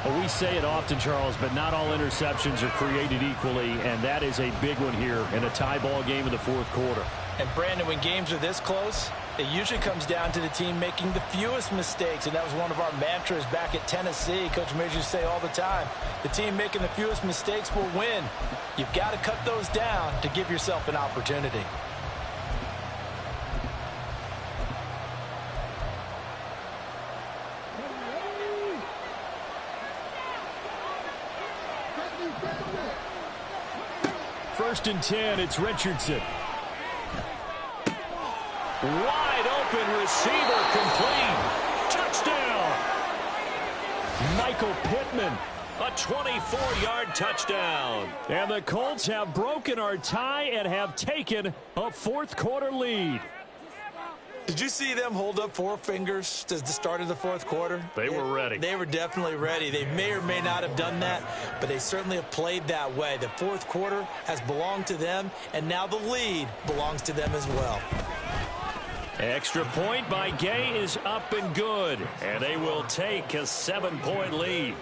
Well, we say it often, Charles, but not all interceptions are created equally, and that is a big one here in a tie ball game in the 4th quarter. And, Brandon, when games are this close, it usually comes down to the team making the fewest mistakes, and that was one of our mantras back at Tennessee. Coach Major used to say all the time, the team making the fewest mistakes will win. You've got to cut those down to give yourself an opportunity. First and 10, it's Richardson. Wide open receiver, complete. Touchdown. Michael Pittman, a 24-yard touchdown. And the Colts have broken our tie and have taken a 4th quarter lead. Did you see them hold up 4 fingers to the start of the 4th quarter? They were ready. They were definitely ready. They may or may not have done that, but they certainly have played that way. The 4th quarter has belonged to them, and now the lead belongs to them as well. Extra point by Gay is up and good, and they will take a 7-point lead.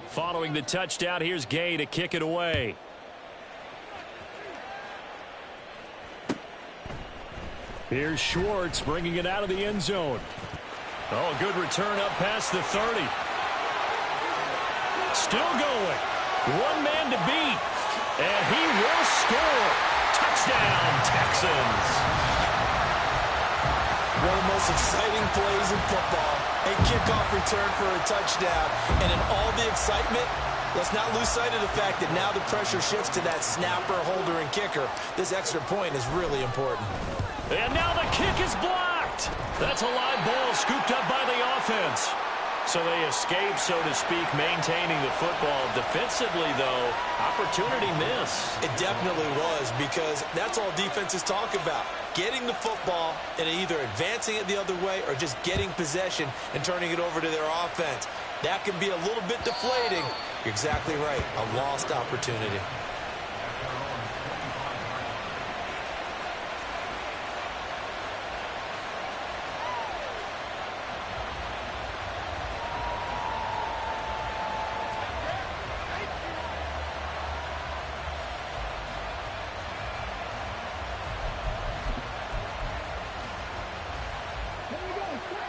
Following the touchdown, here's Gay to kick it away. Here's Schwartz bringing it out of the end zone. Oh, good return up past the 30. Still going. One man to beat. And he will score. Touchdown, Texans. One of the most exciting plays in football. A kickoff return for a touchdown. And in all the excitement, let's not lose sight of the fact that now the pressure shifts to that snapper, holder, and kicker. This extra point is really important. And now the kick is blocked. That's a live ball scooped up by the offense. So they escape, so to speak, maintaining the football. Defensively, though, opportunity miss. It definitely was, because that's all defenses talk about. Getting the football and either advancing it the other way or just getting possession and turning it over to their offense. That can be a little bit deflating. You're exactly right. A lost opportunity.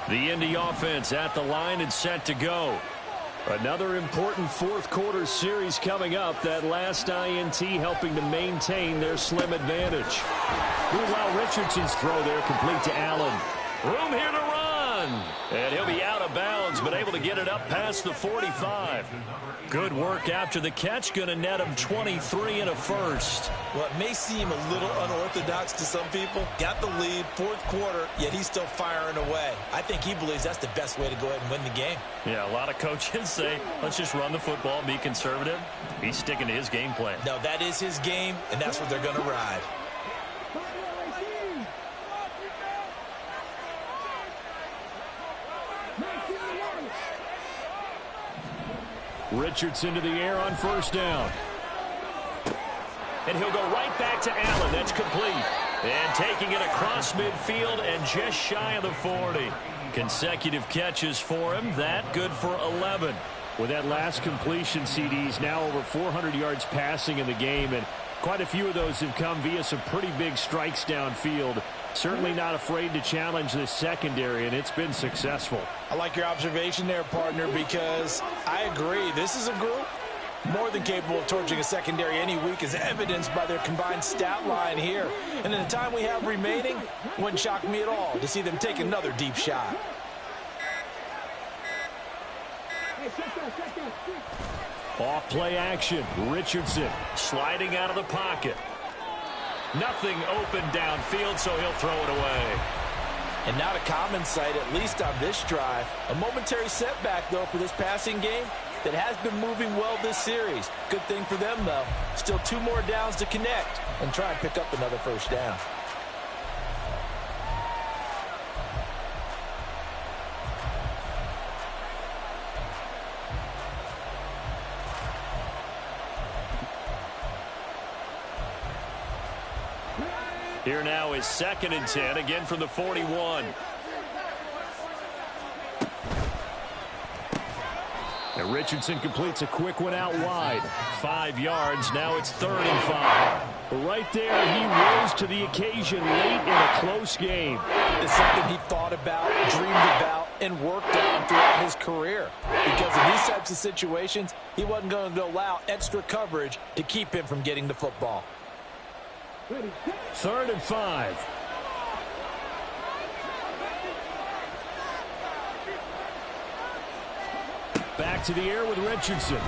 The Indy offense at the line and set to go. Another important fourth quarter series coming up. That last INT helping to maintain their slim advantage. Meanwhile, Richardson's throw there complete to Allen. Room here to run. And he'll be out of bounds, but able to get it up past the 45. Good work after the catch. Going to net him 23 and a first. Well, it may seem a little unorthodox to some people. Got the lead, fourth quarter, yet he's still firing away. I think he believes that's the best way to go ahead and win the game. Yeah, a lot of coaches say, let's just run the football, be conservative. He's sticking to his game plan. No, that is his game, and that's what they're going to ride. Richardson to the air on first down. And he'll go right back to Allen. That's complete. And taking it across midfield and just shy of the 40. Consecutive catches for him. That good for 11. With that last completion, CD's now over 400 yards passing in the game. And quite a few of those have come via some pretty big strikes downfield. Certainly not afraid to challenge this secondary, and it's been successful. I like your observation there, partner, because I agree. This is a group more than capable of torching a secondary any week, as evidenced by their combined stat line here. And in the time we have remaining, wouldn't shock me at all to see them take another deep shot. Off play action. Richardson sliding out of the pocket. Nothing open downfield, so he'll throw it away. And not a common sight, at least on this drive. A momentary setback, though, for this passing game that has been moving well this series. Good thing for them, though. Still 2 more downs to connect and try and pick up another first down. Here now is 2nd and 10, again from the 41. And Richardson completes a quick one out wide. 5 yards, now it's 3rd and 5. Right there, he rose to the occasion late in a close game. It's something he thought about, dreamed about, and worked on throughout his career. Because in these types of situations, he wasn't going to allow extra coverage to keep him from getting the football. 3rd and 5. Back to the air with Richardson.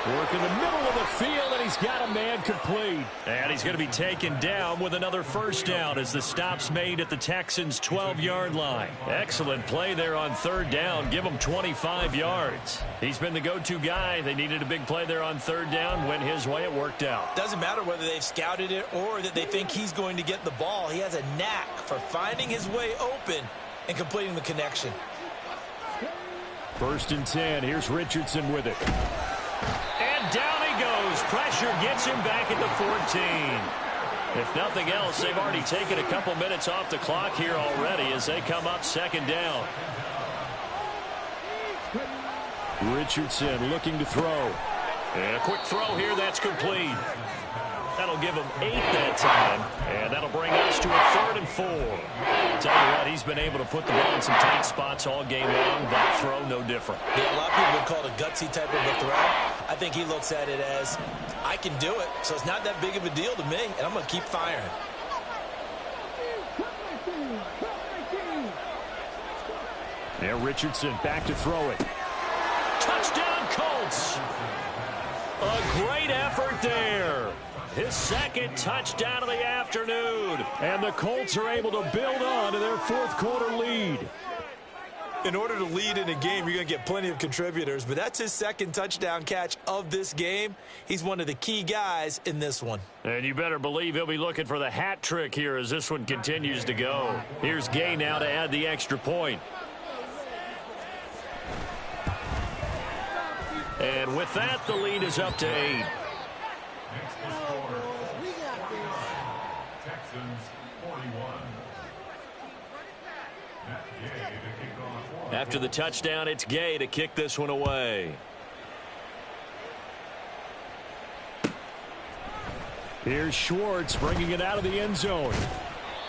Work in the middle of the field, and he's got a man complete. And he's going to be taken down with another first down as the stop's made at the Texans' 12-yard line. Excellent play there on 3rd down. Give him 25 yards. He's been the go-to guy. They needed a big play there on 3rd down. Went his way. It worked out. Doesn't matter whether they've scouted it or that they think he's going to get the ball. He has a knack for finding his way open and completing the connection. 1st and 10. Here's Richardson with it. And down he goes, pressure gets him back at the 14. If nothing else, they've already taken a couple minutes off the clock here already as they come up second down. Richardson looking to throw. And a quick throw here, that's complete. That'll give him 8 that time, and that'll bring us to a 3rd and 4. Tell you what, he's been able to put the ball in some tight spots all game long. That throw, no different. Yeah, a lot of people would call it a gutsy type of a throw. I think he looks at it as, I can do it, so it's not that big of a deal to me, and I'm going to keep firing. Now Richardson back to throw it. Touchdown, Colts! A great effort there. His 2nd touchdown of the afternoon. And the Colts are able to build on to their 4th quarter lead. In order to lead in a game, you're going to get plenty of contributors, but that's his 2nd touchdown catch of this game. He's one of the key guys in this one. And you better believe he'll be looking for the hat trick here as this one continues to go. Here's Gay now to add the extra point. And with that, the lead is up to 8. After the touchdown, it's Gay to kick this one away. Here's Schwartz bringing it out of the end zone.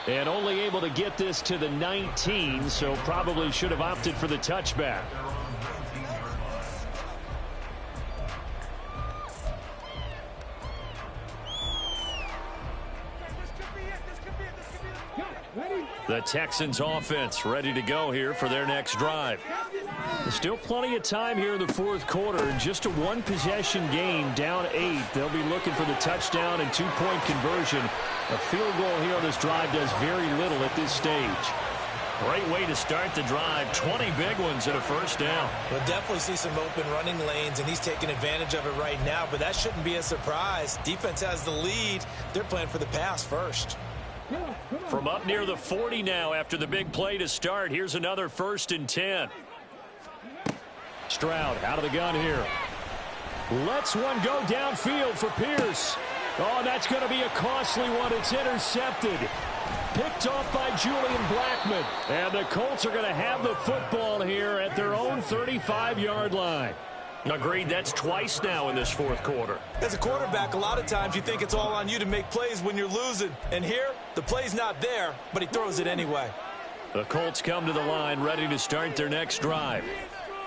And only able to get this to the 19, so probably should have opted for the touchback. The Texans offense ready to go here for their next drive. There's still plenty of time here in the 4th quarter. Just a 1-possession game, down 8. They'll be looking for the touchdown and 2-point conversion. A field goal here on this drive does very little at this stage. Great way to start the drive. 20 big ones and a 1st down. We'll definitely see some open running lanes, and he's taking advantage of it right now, but that shouldn't be a surprise. Defense has the lead. They're playing for the pass first. From up near the 40 now after the big play to start. Here's another 1st and 10. Stroud out of the gun here. Lets one go downfield for Pierce. Oh, that's going to be a costly one. It's intercepted. Picked off by Julian Blackmon. And the Colts are going to have the football here at their own 35-yard line. Agreed, that's twice now in this 4th quarter. As a quarterback, a lot of times you think it's all on you to make plays when you're losing. And here, the play's not there, but he throws it anyway. The Colts come to the line ready to start their next drive.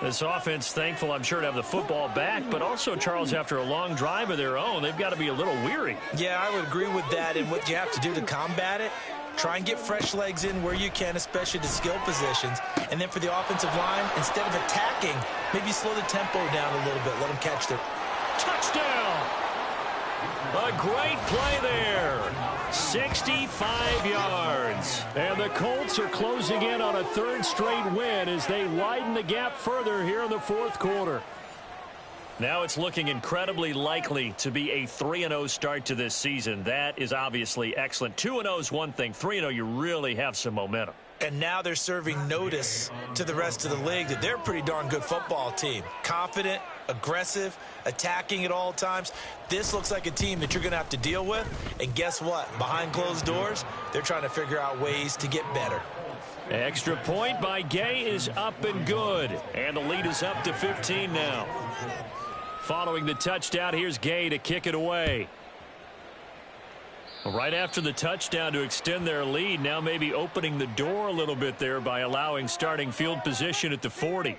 This offense thankful, I'm sure, to have the football back, but also, Charles, after a long drive of their own, they've got to be a little weary. Yeah, I would agree with that. And what you have to do to combat it, try and get fresh legs in where you can, especially the skill positions. And then for the offensive line, instead of attacking, maybe slow the tempo down a little bit. Let them catch their touchdown. A great play there. 65 yards. And the Colts are closing in on a 3rd straight win as they widen the gap further here in the 4th quarter. Now it's looking incredibly likely to be a 3-0 start to this season. That is obviously excellent. 2-0 is one thing. 3-0, you really have some momentum. And now they're serving notice to the rest of the league that they're a pretty darn good football team. Confident, aggressive, attacking at all times. This looks like a team that you're going to have to deal with. And guess what? Behind closed doors, they're trying to figure out ways to get better. Extra point by Gay is up and good. And the lead is up to 15 now. Following the touchdown, here's Gay to kick it away. Right after the touchdown to extend their lead, now maybe opening the door a little bit there by allowing starting field position at the 40.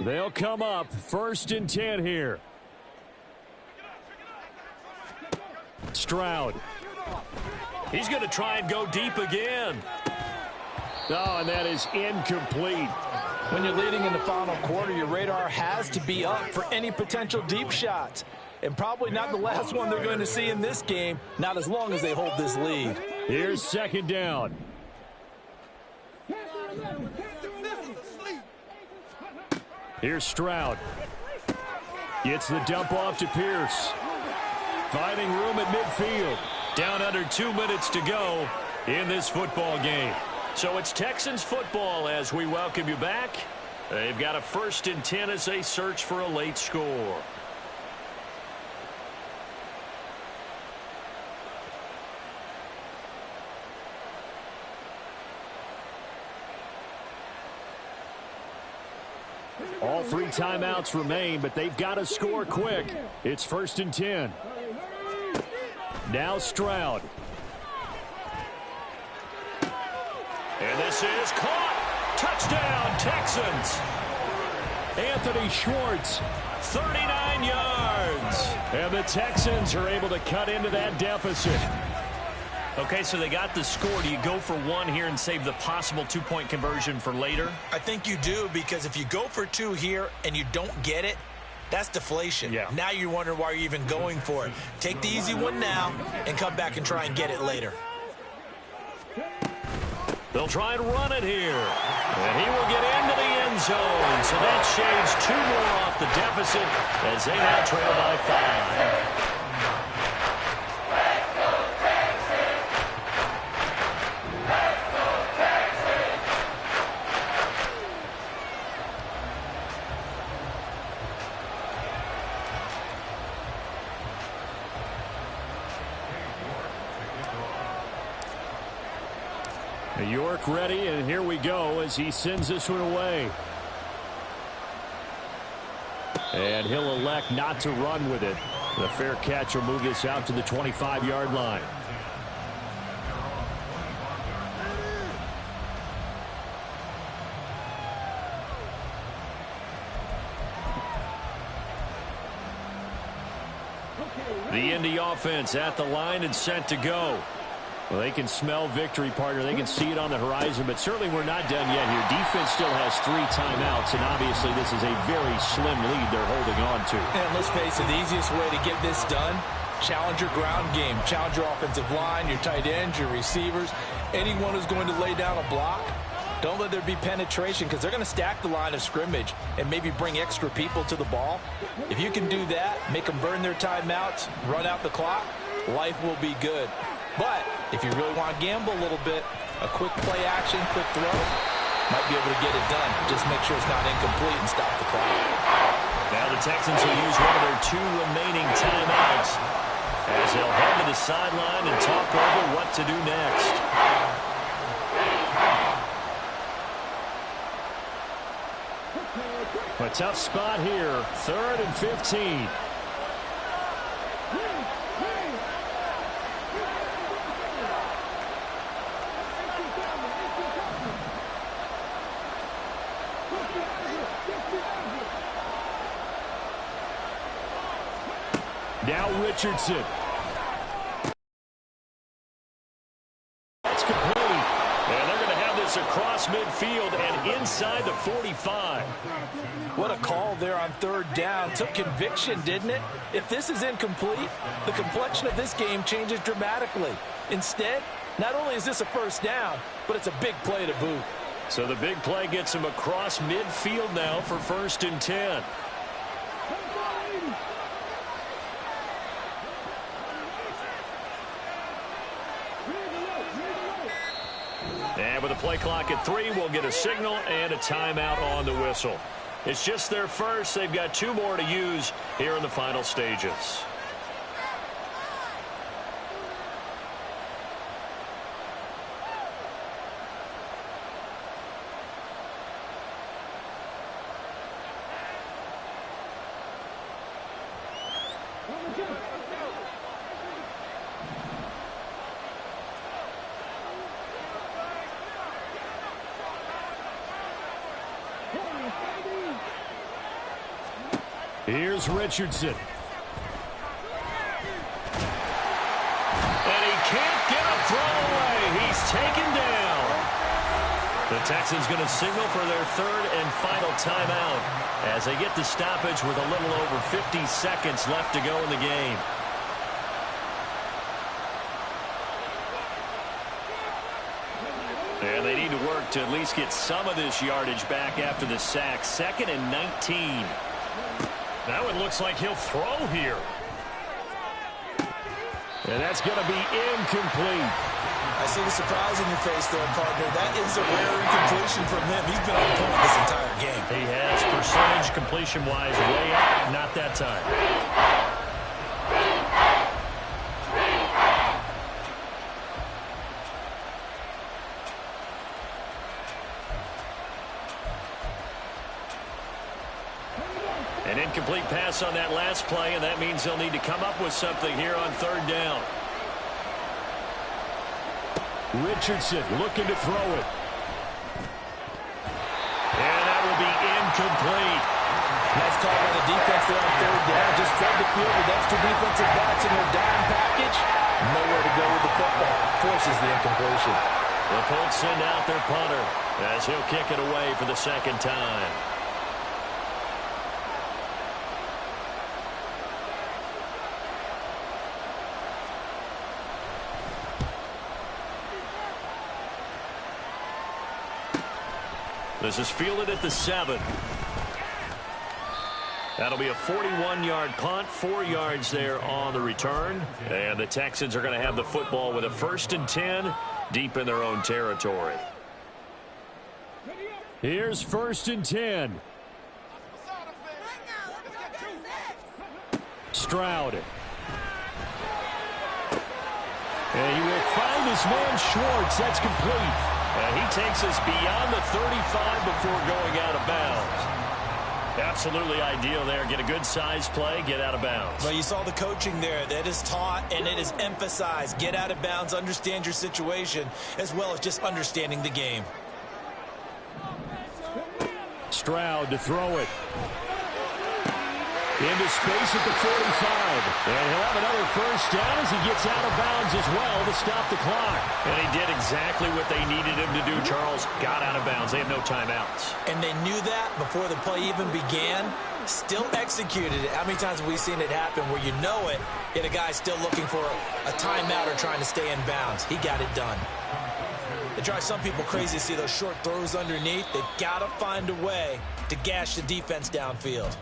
They'll come up 1st and 10 here. Stroud. He's going to try and go deep again. Oh, and that is incomplete. When you're leading in the final quarter, your radar has to be up for any potential deep shots. And probably not the last one they're going to see in this game, not as long as they hold this lead. Here's 2nd down. Here's Stroud. Gets the dump off to Pierce. Finding room at midfield. Down under 2 minutes to go in this football game. So it's Texans football as we welcome you back. They've got a 1st and 10 as they search for a late score. All 3 timeouts remain, but they've got to score quick. It's 1st and 10. Now Stroud. And this is caught. Touchdown, Texans. Anthony Schwartz, 39 yards. And the Texans are able to cut into that deficit. Okay, so they got the score. Do you go for 1 here and save the possible 2-point conversion for later? I think you do, because if you go for 2 here and you don't get it, that's deflation. Yeah. Now you're wondering why you're even going for it. Take the easy one now and come back and try and get it later. They'll try and run it here. And he will get into the end zone. So that shaves 2 more off the deficit as they now trail by 5. York ready, and here we go as he sends this one away. And he'll elect not to run with it. The fair catch will move this out to the 25-yard line. The Indy offense at the line and set to go. Well, they can smell victory, partner. They can see it on the horizon, but certainly we're not done yet here. Defense still has 3 timeouts, and obviously this is a very slim lead they're holding on to. And let's face it, the easiest way to get this done, challenge your ground game. Challenge your offensive line, your tight ends, your receivers, anyone who's going to lay down a block. Don't let there be penetration, because they're going to stack the line of scrimmage and maybe bring extra people to the ball. If you can do that, make them burn their timeouts, run out the clock, life will be good. But if you really want to gamble a little bit, a quick play action, quick throw, might be able to get it done. Just make sure it's not incomplete and stop the clock. Now the Texans will use one of their 2 remaining timeouts as they'll head to the sideline and talk over what to do next. A tough spot here, 3rd and 15. Now Richardson. That's complete. And they're going to have this across midfield and inside the 45. What a call there on 3rd down. Took conviction, didn't it? If this is incomplete, the complexion of this game changes dramatically. Instead, not only is this a 1st down, but it's a big play to boot. So the big play gets him across midfield now for 1st and 10. And with a play clock at 3, we'll get a signal and a timeout on the whistle. It's just their first. They've got 2 more to use here in the final stages. Here's Richardson. And he can't get a throw away. He's taken down. The Texans going to signal for their 3rd and final timeout as they get the stoppage with a little over 50 seconds left to go in the game. And they need to work to at least get some of this yardage back after the sack. 2nd and 19. That one looks like he'll throw here. And that's going to be incomplete. I see the surprise in your face there, partner. That is a rare incompletion from him. He's been on point this entire game. He has, percentage completion-wise, way up. Not that time. An incomplete pass on that last play, and that means they'll need to come up with something here on third down. Richardson looking to throw it. And that will be incomplete. Nice call by the defense there on third down. Just flood the field with extra defensive backs in their dime package. Nowhere to go with the football. Forces the incompletion. The Colts send out their punter as he'll kick it away for the second time. This is fielded at the 7. That'll be a 41-yard punt, 4 yards there on the return. And the Texans are going to have the football with a 1st and 10 deep in their own territory. Here's 1st and 10. Stroud. And he will find his man Schwartz. That's complete. And he takes us beyond the 35 before going out of bounds. Absolutely ideal there. Get a good size play, get out of bounds. Well, you saw the coaching there. That is taught and it is emphasized. Get out of bounds, understand your situation, as well as just understanding the game. Stroud to throw it. Into space at the 45. And he'll have another 1st down as he gets out of bounds as well to stop the clock. And he did exactly what they needed him to do, Charles. Got out of bounds. They have no timeouts. And they knew that before the play even began. Still executed it. How many times have we seen it happen where you know it, yet a guy's still looking for a timeout or trying to stay in bounds? He got it done. It drives some people crazy to see those short throws underneath. They've got to find a way to gash the defense downfield.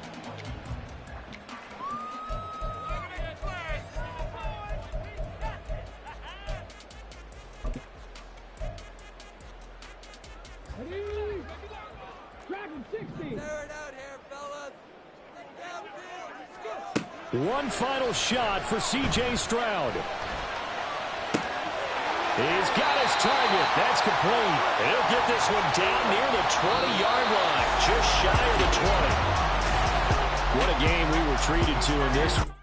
One final shot for C.J. Stroud. He's got his target. That's complete. And he'll get this one down near the 20-yard line, just shy of the 20. What a game we were treated to in this one.